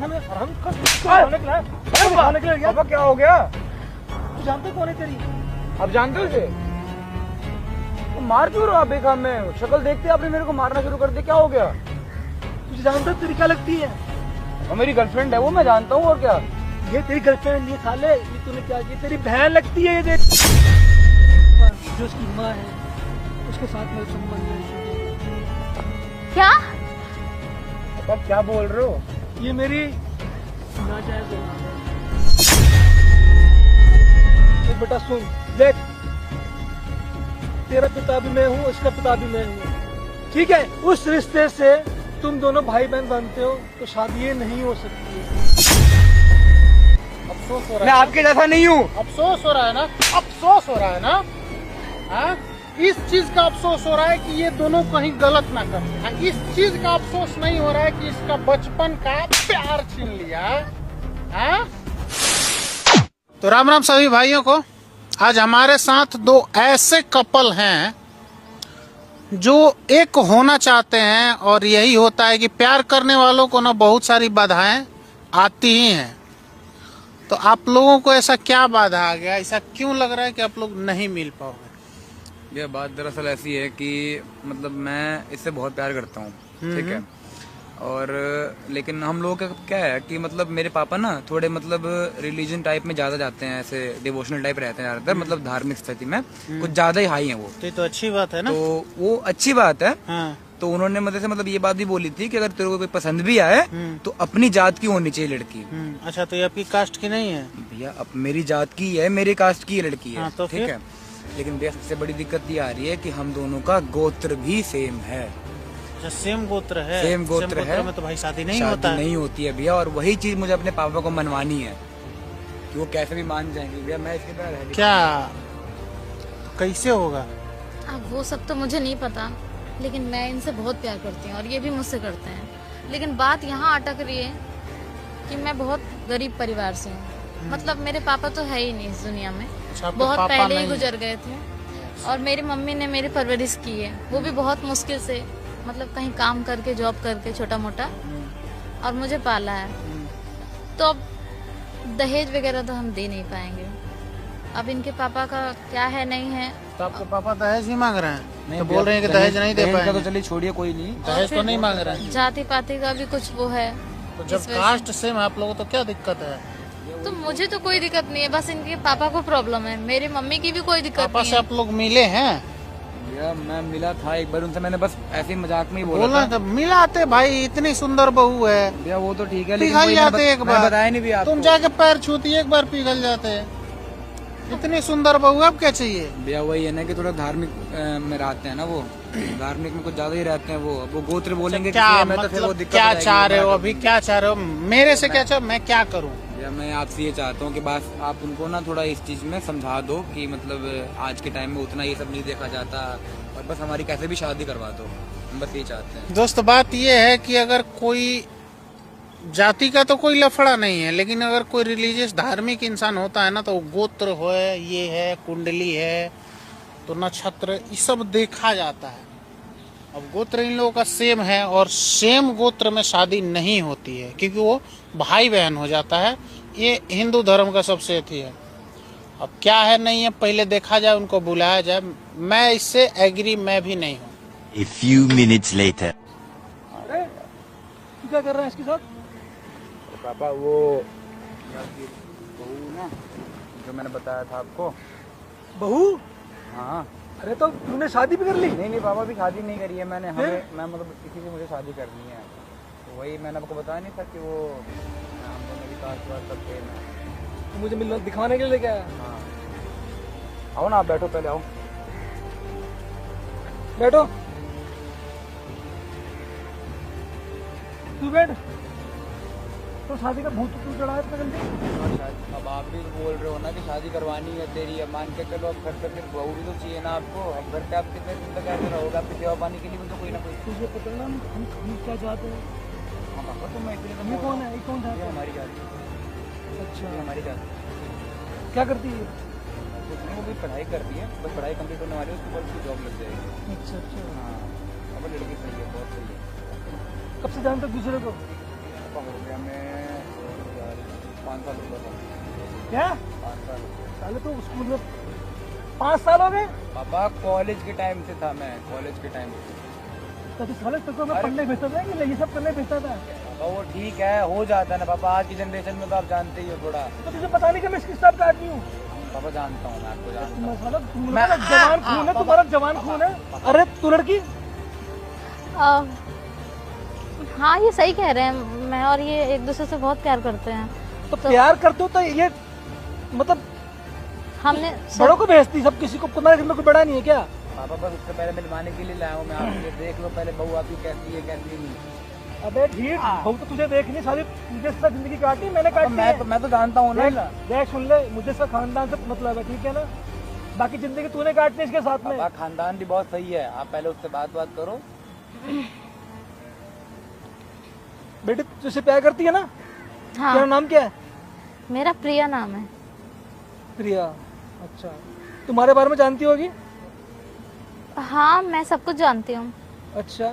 हमें निकला पापा क्या हो गया? तू जानते कौन है तेरी? अब जानते हो इसे? तो मार क्यों रहा बेकाम में? शक्ल देखते आपने मेरे को मारना शुरू कर दिया, क्या हो गया? तुझे जानता तेरी क्या लगती है? और मेरी गर्लफ्रेंड है वो, मैं जानता हूँ, और क्या? ये तेरी गर्लफ्रेंड, ये साले ये तूने क्या किया? तेरी बहन लगती है ये देख। जो उसकी माँ है उसके साथ मेरा संबंध है। क्या? पापा क्या बोल रहे हो? ये मेरी नाजायज औलाद है। देख बेटा सुन, देख तेरा पिता भी मैं हूँ, इसका पिता भी मैं हूँ, ठीक है? उस रिश्ते से तुम दोनों भाई बहन बनते हो तो शादी ये नहीं हो सकती है। अफसोस हो रहा मैं है, आपके जैसा नहीं हूँ। अफसोस हो रहा है ना, अफसोस हो रहा है ना, हाँ? इस चीज का अफसोस हो रहा है कि ये दोनों कहीं गलत ना कर दें। हाँ? इस चीज का अफसोस नहीं हो रहा है कि इसका बचपन का प्यार छीन लिया, हाँ? तो राम राम सभी भाइयों को। आज हमारे साथ दो ऐसे कपल हैं जो एक होना चाहते हैं, और यही होता है कि प्यार करने वालों को ना बहुत सारी बाधाएं आती ही हैं। तो आप लोगों को ऐसा क्या बाधा आ गया, ऐसा क्यों लग रहा है कि आप लोग नहीं मिल पाओगे? यह बात दरअसल ऐसी है कि मतलब मैं इससे बहुत प्यार करता हूँ, ठीक है? और लेकिन हम लोगों का क्या है कि मतलब मेरे पापा ना थोड़े मतलब रिलीजन टाइप में ज्यादा जाते हैं, ऐसे डिवोशनल टाइप रहते हैं ज्यादातर, मतलब धार्मिक स्थिति में कुछ ज्यादा ही हाई हैं वो। तो अच्छी बात है ना। तो वो अच्छी बात है। हाँ। तो उन्होंने मतलब ये बात भी बोली थी कि अगर तेरे को कोई पसंद भी आए तो अपनी जात की होनी चाहिए लड़की। अच्छा, तो ये आपकी कास्ट की नहीं है? भैया अब मेरी जात की है, मेरी कास्ट की लड़की है। हाँ, तो ठीक है, लेकिन भैया सबसे बड़ी दिक्कत ये आ रही है कि हम दोनों का गोत्र भी सेम है। सेम गोत्र है? सेम गोत्र है में तो भाई शादी नहीं शादी होता है। नहीं होती है भैया, और वही चीज मुझे अपने पापा को मनवानी है कि वो कैसे भी मान जाएंगे। भैया मैं इसके बिना रह नहीं क्या कैसे होगा? अब वो सब तो मुझे नहीं पता, लेकिन मैं इनसे बहुत प्यार करती हूँ और ये भी मुझसे करते हैं। लेकिन बात यहाँ अटक रही है कि मैं बहुत गरीब परिवार से हूँ। मतलब मेरे पापा तो है ही नहीं इस दुनिया में, बहुत पहले ही गुजर गए थे। और मेरी मम्मी ने मेरी परवरिश की है, वो भी बहुत मुश्किल से, मतलब कहीं काम करके, जॉब करके, छोटा मोटा, और मुझे पाला है। तो अब दहेज वगैरह तो हम दे नहीं पाएंगे। अब इनके पापा का क्या है नहीं है। तो आपके पापा दहेज ही मांग रहे हैं? नहीं, तो बोल रहे हैं कि दहेज नहीं दे पाएंगे। तो चलिए छोड़िए, कोई नहीं, दहेज तो नहीं मांग रहे हैं। जाति पाति का भी कुछ वो है। तो जब कास्ट सेम है आप लोगों तो क्या दिक्कत है? तो मुझे तो कोई दिक्कत नहीं है, बस इनके पापा को प्रॉब्लम है। मेरी मम्मी की भी कोई दिक्कत पापा नहीं से है। आप लोग मिले हैं? भैया मैं मिला था एक बार उनसे, मैंने बस ऐसे ही मजाक में ही बोला था। मिलाते भाई, इतनी सुंदर बहू है। भैया वो तो ठीक है, पिघल जाते एक बार। बताया नहीं भैया, तुम जाके पैर छूती एक बार पिघल जाते। इतनी सुंदर बहू, अब क्या चाहिए? भैया वही है ना कि थोड़ा धार्मिक में रहते हैं ना वो, धार्मिक में कुछ ज्यादा ही रहते हैं वो गोत्र बोलेंगे क्या तो फिर वो मतलब दिक्कत क्या आएगी। चाह रहे हो अभी, क्या चाह रहे हो मेरे से? क्या चाह, मैं क्या करूं? भैया मैं आपसे ये चाहता हूँ कि बस आप उनको ना थोड़ा इस चीज में समझा दो कि मतलब आज के टाइम में उतना ये सब नहीं देखा जाता, और बस हमारी कैसे भी शादी करवा दो, हम बस ये चाहते हैं। दोस्त बात ये है कि अगर कोई जाति का तो कोई लफड़ा नहीं है, लेकिन अगर कोई रिलीजियस धार्मिक इंसान होता है ना, तो गोत्र हो, ये है, कुंडली है, तो नक्षत्र, ये सब देखा जाता है। अब गोत्र इन लोगों का सेम है, और सेम गोत्र में शादी नहीं होती है क्योंकि वो भाई बहन हो जाता है। ये हिंदू धर्म का सबसे अथी है। अब क्या है नहीं है, पहले देखा जाए, उनको बुलाया जाए। मैं इससे एग्री मैं भी नहीं हूँ। A few minutes later. अरे तू क्या कर रहा है इसके साथ? पापा वो बहू ना जो मैंने बताया था आपको। बहू? हाँ। अरे तो तूने शादी भी कर ली? नहीं पापा भी शादी नहीं करी है मैंने, मैं मतलब किसी से मुझे शादी करनी है, तो वही मैंने आपको बताया नहीं था कि वो हम दोनों की कास्ट वास्ट सब सेम है। तो मुझे मिलना दिखाने के लिए क्या है? हाँ आओ ना, आप बैठो, पहले आओ बैठो, तू बैठ। तो शादी का भूत तू चढ़ा है इतना जल्दी? अब आप भी बोल रहे हो ना कि शादी करवानी है तेरी, अब मान के चलो, अब घर पे फिर बहू भी तो चाहिए ना आपको। अब घर पे आप कितने दिन तक ऐसे रहोगे? आपकी सेवा पानी के लिए भी तो कोई ना कोई। तुझे पता ना हम क्या चाहते हैं? हाँ पापा, तो मैं इसलिए ये कौन है? ये कौन चाहता है? हमारी जात, अच्छा, हमारी जात क्या करती है? कुछ नहीं, वो भी पढ़ाई करती है, बस पढ़ाई कंप्लीट होने वाली है, उसके बाद उसकी जॉब लग जाएगी। अच्छा। हाँ अब लड़की सही है, बहुत सही है। कब से जानते हो दूसरे को? पापा हो गया मैं 5 साल हो गया। क्या 5 साल। साले तो स्कूल में 5 साल हो गए? पापा कॉलेज के टाइम से था, मैं कॉलेज के टाइम से। तो साले तो मैं पढ़ने भेजता था कि ये सब करने भेजता था? पापा वो ठीक है, हो जाता है ना पापा, आज की जनरेशन में तो आप जानते ही हो थोड़ा। तो तुझे पता नहीं कि मैं किस टाइप का आदमी हूँ? पापा जानता हूँ, मैं आपको जानता हूँ। साला तुम्हारा जवान खून है, तुम्हारा जवान खून है। अरे तू लड़की, हाँ ये सही कह रहे हैं, मैं और ये एक दूसरे से बहुत प्यार करते हैं। तो प्यार करते हो तो ये मतलब हमने बड़ों को भेजती सब, किसी को तुम्हारे घर में कोई बड़ा नहीं है क्या? पापा बस उससे पहले मिलवाने के लिए लाया हूँ मैं आपको, देख लो पहले बहू आपकी कैसी है कैसी नहीं। अबे ठीक, बहू तो तुझे देखनी, सारी मुझे इसका जिंदगी काटी, मैंने काटी है। मैं तो जानता हूँ ना। देख सुन ले, मुझे इसका खानदान से मतलब है, ठीक है ना? बाकी जिंदगी तूने काटनी इसके साथ में। पापा खानदान भी बहुत सही है, आप पहले उससे बात करो। बेटी तुझसे प्यार करती है ना? हाँ तेरा नाम क्या है? मेरा प्रिया नाम है। प्रिया, अच्छा। तुम्हारे बारे में जानती होगी? हाँ मैं सब कुछ जानती हूँ। अच्छा,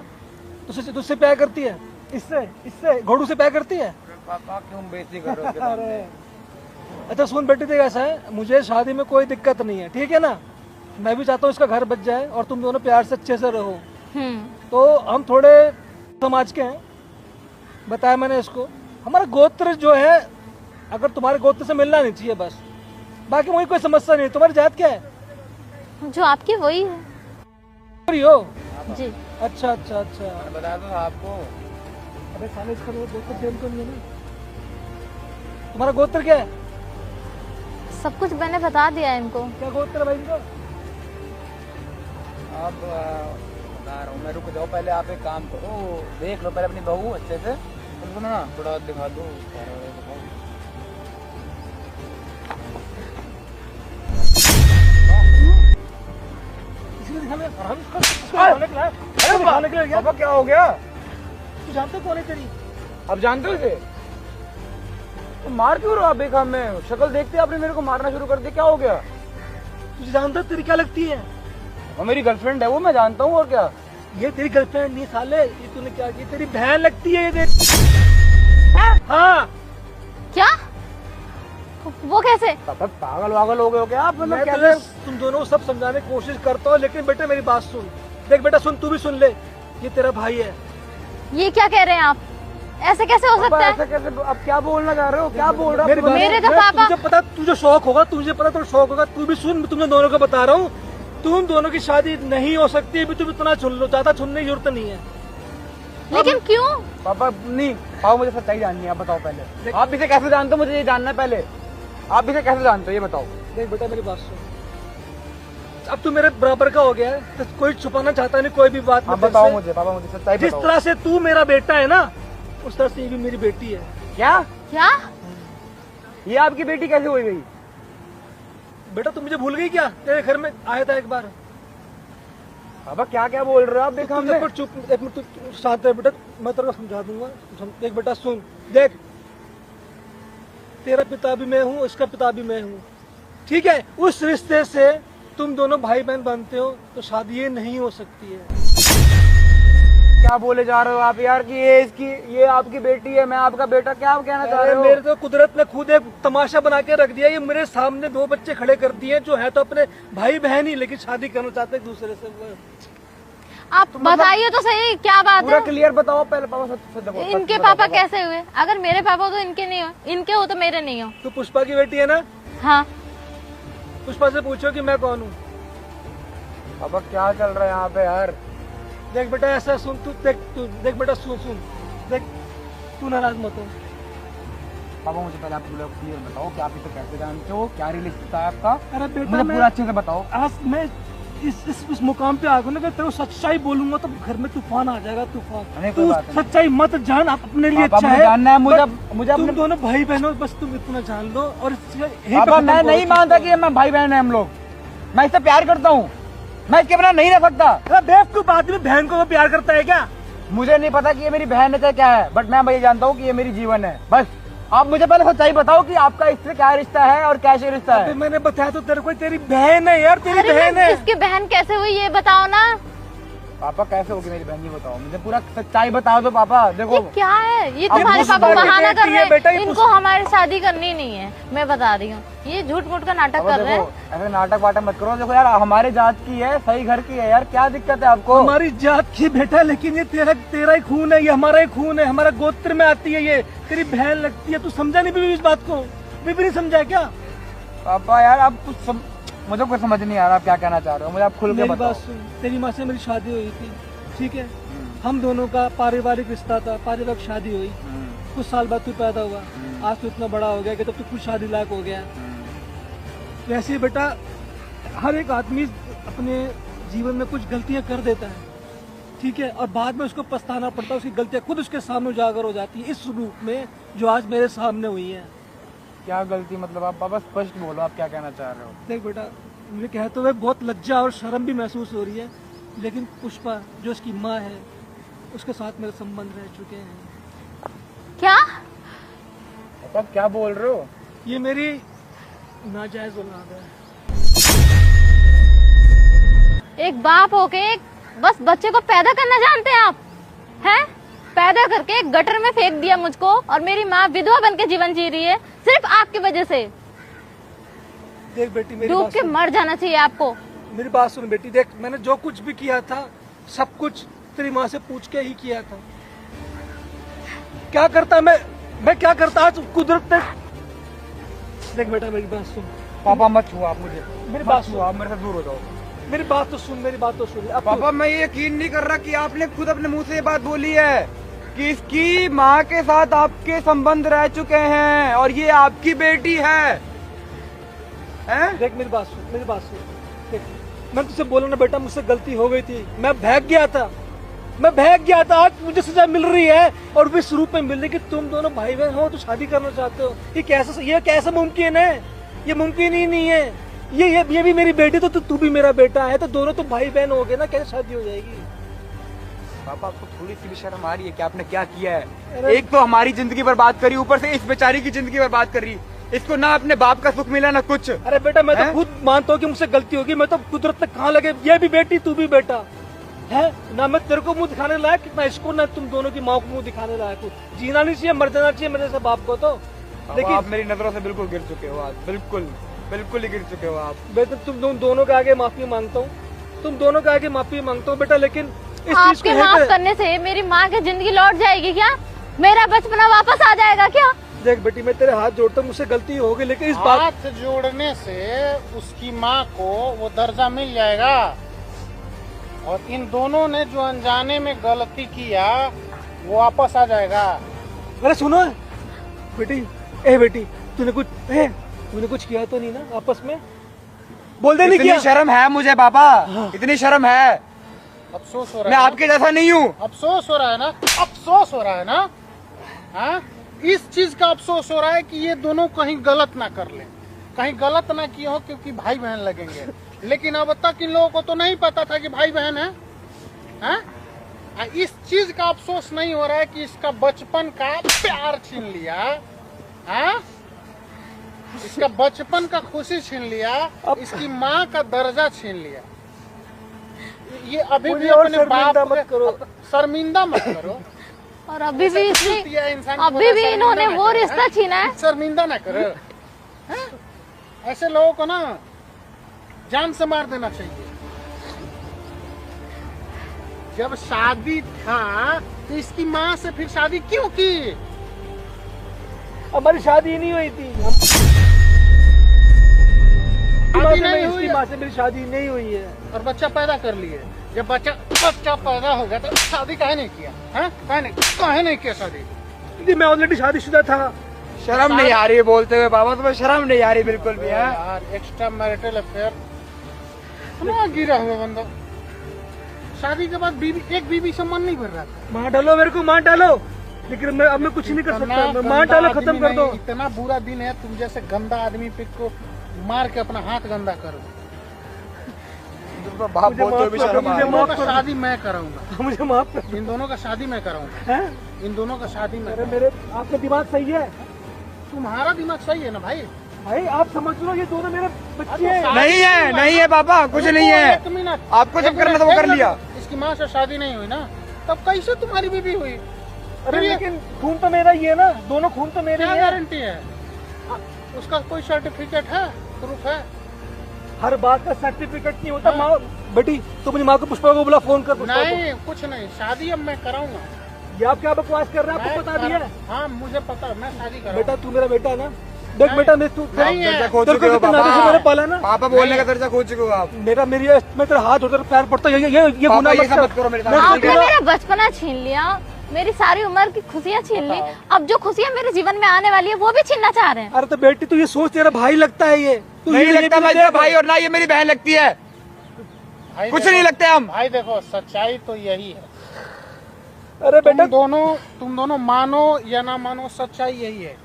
तुझसे प्यार करती है? इससे घोड़ू से प्यार करती है? पापा क्यों बेइज्जती कर रहे हो उसके सामने? अरे अच्छा सुन बेटी, देख ऐसा है, मुझे शादी में कोई दिक्कत नहीं है, ठीक है ना? मैं भी चाहता हूँ इसका घर बच जाए और तुम दोनों प्यार से अच्छे से रहो। तो हम थोड़े समाज के हैं, बताया मैंने इसको। हमारा गोत्र जो है, अगर तुम्हारे गोत्र से मिलना नहीं चाहिए बस, बाकी वही कोई समस्या नहीं। तुम्हारी जात क्या है? जो आपकी वही है हो? जी। अच्छा अच्छा अच्छा। बता दो आपको। अबे साले इसका गोत्र सेम तो नहीं है ना? तुम्हारा गोत्र क्या है? सब कुछ मैंने बता दिया है इनको। क्या गोत्र है भाई इनका? अब बता रहा हूँ मैं, रुक जाओ पहले, आप एक काम करो, देख लो पहले अपनी बहू अच्छे से, तुमको ना थोड़ा दिखा दो। पापा क्या हो गया? तू जानते कौन है तेरी? अब जानते हो इसे? तो मार क्यों रहो आप बेखाम में? शक्ल देखते आपने मेरे को मारना शुरू कर दिया, क्या हो गया? तुझे जानता तेरी क्या लगती है? वो मेरी गर्लफ्रेंड है, वो मैं जानता हूँ, और क्या? ये तेरी गर्लफ्रेंड नहीं साले, ये तूने क्या किया? तेरी बहन लगती है ये, देख। हाँ। क्या? वो कैसे? पापा पागल वागल हो गए हो क्या आप? मतलब मैं क्या? तुम दोनों को सब समझाने की कोशिश करता हूँ, लेकिन बेटे मेरी बात सुन। देख बेटा सुन, तू भी सुन ले, ये तेरा भाई है। ये क्या कह रहे हैं आप? ऐसे कैसे हो सकता है? ऐसा कैसे? अब क्या बोलना चाह रहे हो? क्या बोल रहे हो? मेरे तो पापा, तुझे पता, तुझे शौक होगा, तुझे पता तो शौक होगा, तू भी सुन, तुम दोनों को बता रहा हूँ, तुम दोनों की शादी नहीं हो सकती है। तुम इतना सुन लो, ज्यादा सुनने की जरूरत नहीं है। लेकिन क्यों? पापा नहीं, पापा मुझे सच्चाई जाननी है, आप बताओ पहले। आप इसे कैसे जानते हो? मुझे ये जानना है पहले, आप इसे कैसे जानते हो ये बताओ। देख बेटा मेरी बात सुन, अब तू मेरे बराबर का हो गया है, तो कोई छुपाना चाहता नहीं कोई भी बात। आप बताओ मुझे, पापा मुझे सच्चाई जिस बताओ। तरह से तू मेरा बेटा है ना, उस तरह से ये भी मेरी बेटी है। क्या? क्या? ये आपकी बेटी कैसे हो गई? बेटा तू मुझे भूल गई क्या? तेरे घर में आया था एक बार। पापा क्या क्या बोल रहे हो आप? देखो हमने चुप, एक मिनट तू शांत है बेटा, मैं तेरे को समझा दूंगा। देख बेटा सुन, देख तेरा पिता भी मैं हूँ, इसका पिता भी मैं हूँ, ठीक है? उस रिश्ते से तुम दोनों भाई बहन बनते हो, तो शादी ये नहीं हो सकती है। क्या बोले जा रहे हो आप यार कि ये आपकी बेटी है, मैं आपका बेटा? क्या आप कहना चाह रहे हो? मेरे तो कुदरत ने खुद एक तमाशा बना के रख दिया। ये मेरे सामने 2 बच्चे खड़े कर दिए जो है तो अपने भाई बहन ही, लेकिन शादी करना चाहते एक दूसरे से। आप बताइए तो सही, क्या बात पूरा है? क्लियर बताओ पहले पापा। सच इनके पापा कैसे हुए? अगर मेरे पापा हो तो इनके नहीं हो, इनके हो तो मेरे नहीं हो। तू पुष्पा की बेटी है ना? हाँ। पुष्पा से पूछो कि मैं कौन हूँ। पापा क्या चल रहा है यहाँ पे यार? देख बेटा ऐसा सुन, तू देख बेटा सुन, देख तू नाराज मत हो। पापा मुझे पहले आप पूरा क्लियर बताओ कि आप इसे कैसे जानते हो, क्या रिलेशन है आपका? अरे बेटा मुझे पूरा अच्छे से बताओ। आज मैं इस मुकाम पे आ गया ना, कि तेरे को सच्चाई बोलूंगा तो घर में तूफान आ जाएगा, तूफान। तू सच्चाई मत जान, अपने लिए अच्छा है। जानना है मुझे तुम दोनों भाई बहनों, बस तुम इतना जान लो। और पापा मैं नहीं मानता कि मैं भाई बहन है हम लोग, मैं इससे प्यार करता हूँ, मैं इसके बिना नहीं रह सकता। अरे बेवकूफ आदमी बहन को प्यार करता है क्या? मुझे नहीं पता कि ये मेरी बहन है चाहे क्या है, बट मैं ये जानता हूँ कि ये मेरी जीवन है। बस आप मुझे पहले सच्चाई बताओ कि आपका इससे क्या रिश्ता है और कैसे रिश्ता है। मैंने बताया तो तेरे को, तेरी बहन है यार, तेरी बहन है। इसकी बहन कैसे हुई ये बताओ ना। पापा कैसे होगी मेरी बहन, ये बताओ मुझे, पूरा सच्चाई बताओ तो पापा। देखो ये क्या है, ये अब तुम्हारे कुछ पापा बोल के बहाना कर बेटी है, रहे बेटा, हैं, ये इनको हमारी शादी करनी नहीं है, मैं बता रही हूँ, ये झूठ मूठ का नाटक अब कर रहे देखो हैं। ऐसे नाटक वाटक मत करो। देखो यार हमारे जात की है, सही घर की है यार, क्या दिक्कत है आपको? हमारी जात की बेटा, लेकिन ये तेरा ही खून है, ये हमारा ही खून है, हमारा गोत्र में आती है, ये तेरी बहन लगती है। तू समझा नहीं बीबी इस बात को? बीबी नहीं समझा क्या? पापा यार आप कुछ मुझे कुछ समझ नहीं आ रहा आप क्या कहना चाह रहे हो, मुझे आप खुल के मेरी बताओ। बात सुन, तेरी माँ से मेरी शादी हुई थी, ठीक है, हम दोनों का पारिवारिक रिश्ता था, पारिवारिक शादी हुई, कुछ साल बाद तू पैदा हुआ, आज तू इतना बड़ा हो गया कि तब तू खुद शादी लायक हो गया। वैसे ही बेटा हर एक आदमी अपने जीवन में कुछ गलतियां कर देता है, ठीक है, और बाद में उसको पछताना पड़ता है, उसकी गलतियां खुद उसके सामने उजागर हो जाती है, इस रूप में जो आज मेरे सामने हुई है। क्या गलती मतलब आप पापा स्पष्ट बोलो, आप क्या कहना चाह रहे हो? देख बेटा, मुझे कहते हुए बहुत लज्जा और शर्म भी महसूस हो रही है, लेकिन पुष्पा जो उसकी माँ है, उसके साथ मेरे संबंध रह चुके हैं। क्या पापा क्या बोल रहे हो? ये मेरी नाजायज औलाद है। एक बाप होके बस बच्चे को पैदा करना जानते हैं आप, हैं? पैदा करके एक गटर में फेंक दिया मुझको, और मेरी माँ विधवा बन के जीवन जी रही है सिर्फ आपकी वजह से। देख बेटी, मेरी डूब बात के सुन, मर जाना चाहिए आपको। मेरी बात सुन बेटी, देख मैंने जो कुछ भी किया था सब कुछ तेरी माँ से पूछ के ही किया था। क्या करता मैं क्या करता आज कुदरत ने। देख बेटा मेरी बात सुन, पापा मत छुओ आप मुझे, मेरी बात मत छुओ, आप मेरे से दूर हो जाओ। मेरी बात तो सुन, मेरी बात तो सुन। अब पापा मैं ये यकीन नहीं कर रहा कि आपने खुद अपने मुंह से ये बात बोली है कि इसकी माँ के साथ आपके संबंध रह चुके हैं और ये आपकी बेटी है, हैं? देख मेरी बात सुन, मेरी बात सुन, देख मैं तुझसे बोला ना बेटा, मुझसे गलती हो गई थी, मैं भाग गया था, आज मुझे सजा मिल रही है, और भी इस रूप में मिल रही कि तुम दोनों भाई बहन हो तो शादी करना चाहते हो। ये कैसा मुमकिन है? ये मुमकिन ही नहीं है। ये भी मेरी बेटी, तो तू भी मेरा बेटा है, तो दोनों तो भाई बहन हो गए ना, कैसे शादी हो जाएगी? पापा आपको थोड़ी सी भी शर्म आ रही है कि आपने क्या किया है? एक तो हमारी जिंदगी बर्बाद करी, ऊपर से इस बेचारी की जिंदगी बर्बाद करी। इसको ना अपने बाप का सुख मिला ना कुछ। अरे बेटा मैं तो खुद मानता हूँ कि मुझसे गलती होगी, मैं तो कुदरत तक कहाँ लगे, ये भी बेटी तू भी बेटा है ना, मैं तेरे को मुंह दिखाने लायक, ना इसको ना तुम दोनों की माँ को मुंह दिखाने लायक हूँ। जीना नहीं चाहिए, मर जाना चाहिए मेरे से बाप को तो। लेकिन आप मेरी नजरों से बिल्कुल गिर चुके हो आज, बिल्कुल बिल्कुल ही गिर चुके हो आप। बेटा तुम दोनों के आगे माफी मांगता हूँ, तुम दोनों के आगे माफी मांगता हूँ बेटा, लेकिन इस चीज आपके को माफ है करने से मेरी माँ की जिंदगी लौट जाएगी क्या? मेरा बचपना वापस आ जाएगा क्या? देख बेटी मैं तेरे हाथ जोड़ता हूँ, मुझसे गलती हो गई, लेकिन इस बात हाथ जोड़ने से उसकी माँ को वो दर्जा मिल जाएगा, और इन दोनों ने जो अनजाने में गलती किया वो वापस आ जाएगा। अरे सुनो बेटी, बेटी तूने कुछ किया तो नहीं ना आपस में? बोल दे नहीं इतनी किया? शर्म है मुझे पापा, इतनी शर्म है। अफसोस हो रहा मैं है, आपके जैसा नहीं हूँ। अफसोस हो रहा है ना, अफसोस हो रहा है ना, हाँ? इस चीज का अफसोस हो रहा है कि ये दोनों कहीं गलत ना कर ले, कहीं गलत ना किए हो, क्योंकि भाई बहन लगेंगे। लेकिन अब तक इन लोगों को तो नहीं पता था कि भाई बहन है, हाँ? इस चीज का अफसोस नहीं हो रहा है कि इसका बचपन का प्यार छीन लिया, हाँ? इसका बचपन का खुशी छीन लिया, इसकी माँ का दर्जा छीन लिया। ये अभी भी और अपने शर्मिंदा बाप मत करो। शर्मिंदा मत करो। और अभी भी इंसान को अभी भी शर्मिंदा इन्होंने ना वो करो, रिश्ता हैं? छीना है। शर्मिंदा ना करो, हैं? ऐसे लोगों को ना जान से मार देना चाहिए। जब शादी था तो इसकी माँ से फिर शादी क्यों की? हमारी शादी नहीं हुई थी, इसकी माँ से मेरी शादी नहीं हुई है, और बच्चा पैदा कर लिए। जब बच्चा पैदा हो गया तो शादी काहे नहीं किया, हैं? काहे नहीं किया शादी? मैं ऑलरेडी शादीशुदा था। शर्म नहीं आ रही है बोलते हुए पापा, तुम्हें शर्म नहीं आ रही बिल्कुल भी है? यार एक्स्ट्रा मैरिटल अफेयर गिरा हुआ बंदा। शादी के बाद एक बीबी से मन नहीं भर रहा था। मार डालो मेरे को, मार डालो, लेकिन मैं अब मैं कुछ नहीं कर सकता। मार डालो, खत्म कर दो। इतना बुरा दिन है, तुम जैसे गंदा आदमी पे को मार के अपना हाथ गंदा करो। बाप बोलते हुए भी शर्म आ रही है। इन दोनों का शादी मैं कराऊंगा, मुझे माफ कर। इन दोनों का शादी मैं कराऊंगा, इन दोनों का शादी मैं मेरे आपका दिमाग सही है? तुम्हारा दिमाग सही है ना भाई? भाई आप समझ लो, ये दोनों मेरे बच्चे हैं। नहीं है, नहीं है पापा, कुछ नहीं है। एक मिनट, आपको जब करना था वो कर लिया। इसके इसकी माँ से शादी नहीं हुई ना, तब कैसे तुम्हारी बीबी हुई? अरे लेकिन खून तो मेरा ही है ना, दोनों खून तो मेरे क्या ही है। गारंटी है? उसका कोई सर्टिफिकेट है, प्रूफ है? हर बात का सर्टिफिकेट नहीं होता। माँ बेटी तो अपनी माँ को पुष्पा को बुला, फोन कर पुष्पा को। नहीं, कुछ नहीं, शादी अब मैं कराऊंगा। ये आप क्या बकवास कर रहे हैं, आपको बता दिया। हाँ मुझे पता, मैं शादी बेटा कराऊंगा। तू मेरा बेटा है ना, देख बेटा मैं तू नहीं है। खो तेरे चुके को हो कितना नाते से मैंने पाला ना। पापा बोलने का दर्जा खो चुके हो आप। मेरा मैं तेरा हाथ उधर पैर पड़ता है, ये पापा गुनाह ये मत सब कर। मत करो मेरे साथ। आपने मेरा बचपना छीन लिया, मेरी सारी उम्र की खुशियाँ छीन ली, अब जो खुशियाँ मेरे जीवन में आने वाली है वो भी छीनना चाह रहे हैं। अरे तो बेटी तू ये सोच, तेरा भाई लगता है ये, तू नहीं ये लगता भी मैं देख। भाई, और ना ये मेरी बहन लगती है। भाई कुछ देखो- नहीं लगते हम। भाई देखो, सच्चाई तो यही है। अरे बेटा तुम दोनों मानो या ना मानो, सच्चाई यही है,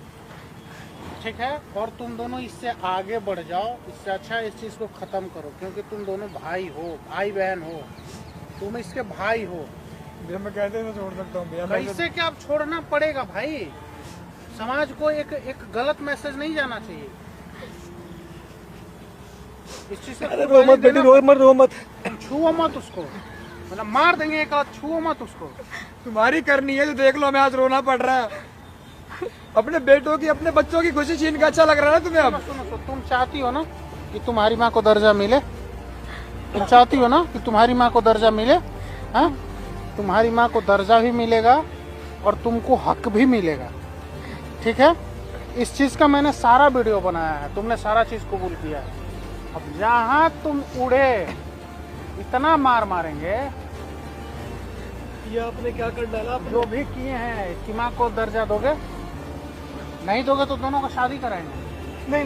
ठीक है? और तुम दोनों इससे आगे बढ़ जाओ, इससे अच्छा इस चीज को खत्म करो, क्योंकि तुम दोनों भाई हो, भाई बहन हो, तुम इसके भाई हो। भैया मैं कैसे छोड़ सकता हूँ भैया? कैसे क्या अब छोड़ना पड़ेगा भाई? समाज को एक गलत मैसेज नहीं जाना चाहिए। इस चीज से अरे रो मत बेटी, रो मत। छुओ मत उसको, मतलब मार देंगे एक हाथ, छुओ मत उसको। तुम्हारी करनी है तो देख लो, हमें आज रोना पड़ रहा है। अपने बेटों की, अपने बच्चों की खुशी छीन के अच्छा लग रहा है ना तुम्हें अब? सुनो, तुम चाहती हो ना कि तुम्हारी माँ को दर्जा मिले? तुम चाहती हो ना कि तुम्हारी माँ को दर्जा मिले? हाँ, तुम्हारी माँ को दर्जा भी मिलेगा और तुमको हक भी मिलेगा, ठीक है? इस चीज का मैंने सारा वीडियो बनाया है, तुमने सारा चीज कबूल किया है। अब जहाँ तुम उड़े, इतना मार मारेंगे। ये आपने क्या कर डाला? जो भी किए हैं, इसकी माँ को दर्जा दोगे? नहीं दोगे तो दोनों को शादी कराएंगे। नहीं,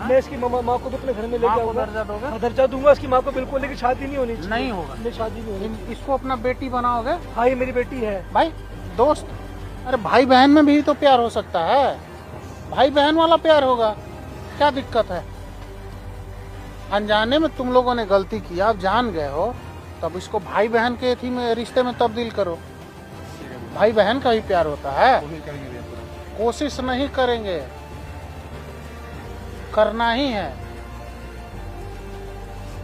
मैं इसकी माँ को भी अपने घर में लेके माँ को आऊंगा। दर्जा दोगे? हाँ, दर्जा दूंगा इसकी माँ को बिल्कुल, लेकिन शादी नहीं होनी चाहिए। नहीं होगा। नहीं, शादी नहीं होनी। इसको अपना बेटी बनाओगे? हाँ ये मेरी बेटी है। भाई दोस्त, अरे भाई बहन में भी तो प्यार हो सकता है, भाई बहन वाला प्यार होगा, क्या दिक्कत है? अनजाने में तुम लोगों ने गलती किया, अब जान गए हो, तब इसको भाई बहन के थी में रिश्ते में तब्दील करो। भाई बहन का ही प्यार होता है। कोशिश नहीं करेंगे, करना ही है,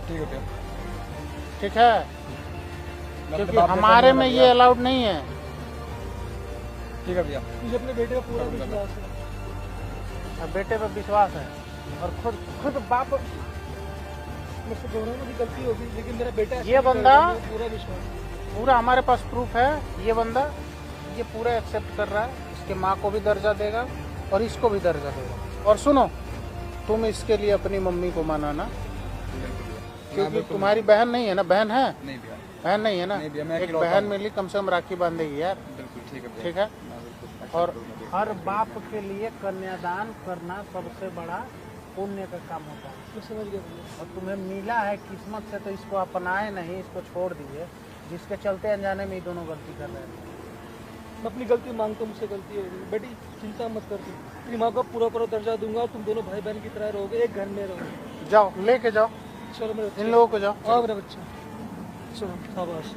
ठीक है भैया। ठीक है? क्योंकि हमारे में ये अलाउड नहीं है। ठीक है भैया। मुझे अपने बेटे का पूरा विश्वास है। अब बेटे पे विश्वास है और खुद बाप। मुझसे दोनों में भी गलती होगी, लेकिन मेरा बेटा ऐसा ये नहीं बंदा- करेगा, मुझे पूरा विश्वास है। पूरा हमारे पास प्रूफ है। ये बंदा ये पूरा एक्सेप्ट कर रहा है, इसके माँ को भी दर्जा देगा और इसको भी दर्जा देगा। और सुनो, तुम इसके लिए अपनी मम्मी को मनाना, क्योंकि तुम्हारी बहन नहीं है ना? बहन है? नहीं भैया, बहन नहीं है ना? नहीं भैया, मैं एक इकलौता बहन हूँ। मिली, कम से कम राखी बांधेगी यार, बिल्कुल ठीक है भैया। ठीक है? मैं बिल्कुल और हर बाप के लिए कन्यादान करना सबसे बड़ा पुण्य का काम होता है। मैं समझ गया भैया। और तुम्हें मिला है किस्मत से, तो इसको अपनाए नहीं, इसको छोड़ दीजिए, जिसके चलते अनजाने में ये दोनों गलती कर रहे हैं। मैं अपनी गलती मानता हूँ, मुझसे गलती हो गई। बेटी चिंता मत कर, तू तेरी माँ को पूरा दर्जा दूंगा, तुम दोनों भाई बहन की तरह रहोगे, एक घर में रहोगे। जाओ, लेके जाओ चलो मेरे इन लोगों को, जाओ। आओ मेरा बच्चा, चलो शाबाश।